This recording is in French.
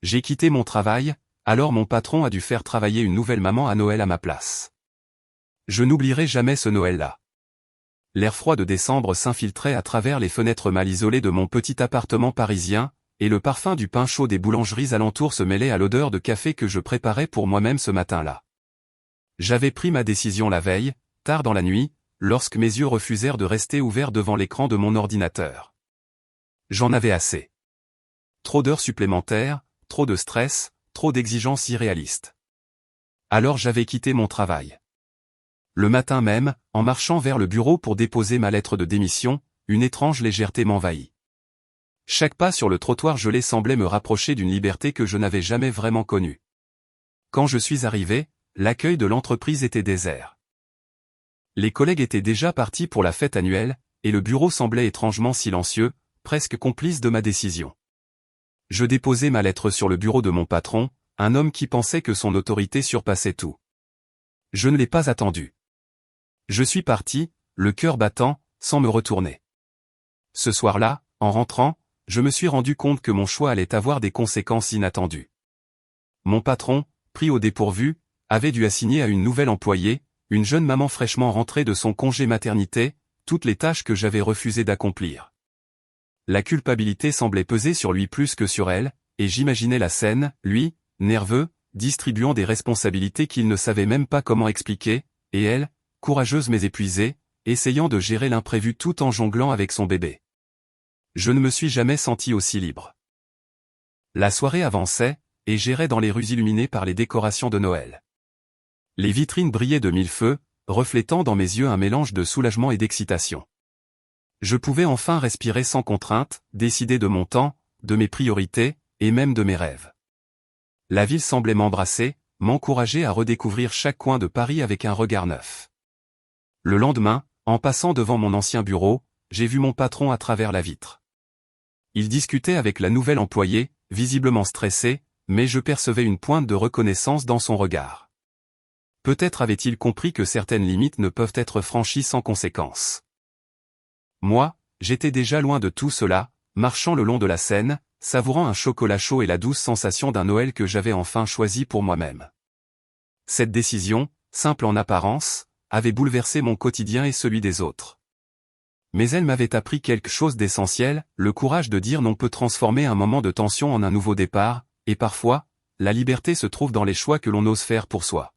J'ai quitté mon travail, alors mon patron a dû faire travailler une nouvelle maman à Noël à ma place. Je n'oublierai jamais ce Noël-là. L'air froid de décembre s'infiltrait à travers les fenêtres mal isolées de mon petit appartement parisien, et le parfum du pain chaud des boulangeries alentour se mêlait à l'odeur de café que je préparais pour moi-même ce matin-là. J'avais pris ma décision la veille, tard dans la nuit, lorsque mes yeux refusèrent de rester ouverts devant l'écran de mon ordinateur. J'en avais assez. Trop d'heures supplémentaires, trop de stress, trop d'exigences irréalistes. Alors j'avais quitté mon travail. Le matin même, en marchant vers le bureau pour déposer ma lettre de démission, une étrange légèreté m'envahit. Chaque pas sur le trottoir gelé semblait me rapprocher d'une liberté que je n'avais jamais vraiment connue. Quand je suis arrivé, l'accueil de l'entreprise était désert. Les collègues étaient déjà partis pour la fête annuelle, et le bureau semblait étrangement silencieux, presque complice de ma décision. Je déposai ma lettre sur le bureau de mon patron, un homme qui pensait que son autorité surpassait tout. Je ne l'ai pas attendu. Je suis parti, le cœur battant, sans me retourner. Ce soir-là, en rentrant, je me suis rendu compte que mon choix allait avoir des conséquences inattendues. Mon patron, pris au dépourvu, avait dû assigner à une nouvelle employée, une jeune maman fraîchement rentrée de son congé maternité, toutes les tâches que j'avais refusé d'accomplir. La culpabilité semblait peser sur lui plus que sur elle, et j'imaginais la scène, lui, nerveux, distribuant des responsabilités qu'il ne savait même pas comment expliquer, et elle, courageuse mais épuisée, essayant de gérer l'imprévu tout en jonglant avec son bébé. Je ne me suis jamais senti aussi libre. La soirée avançait, et j'errais dans les rues illuminées par les décorations de Noël. Les vitrines brillaient de mille feux, reflétant dans mes yeux un mélange de soulagement et d'excitation. Je pouvais enfin respirer sans contrainte, décider de mon temps, de mes priorités, et même de mes rêves. La ville semblait m'embrasser, m'encourager à redécouvrir chaque coin de Paris avec un regard neuf. Le lendemain, en passant devant mon ancien bureau, j'ai vu mon patron à travers la vitre. Il discutait avec la nouvelle employée, visiblement stressé, mais je percevais une pointe de reconnaissance dans son regard. Peut-être avait-il compris que certaines limites ne peuvent être franchies sans conséquence. Moi, j'étais déjà loin de tout cela, marchant le long de la Seine, savourant un chocolat chaud et la douce sensation d'un Noël que j'avais enfin choisi pour moi-même. Cette décision, simple en apparence, avait bouleversé mon quotidien et celui des autres. Mais elle m'avait appris quelque chose d'essentiel, le courage de dire non peut transformer un moment de tension en un nouveau départ, et parfois, la liberté se trouve dans les choix que l'on ose faire pour soi.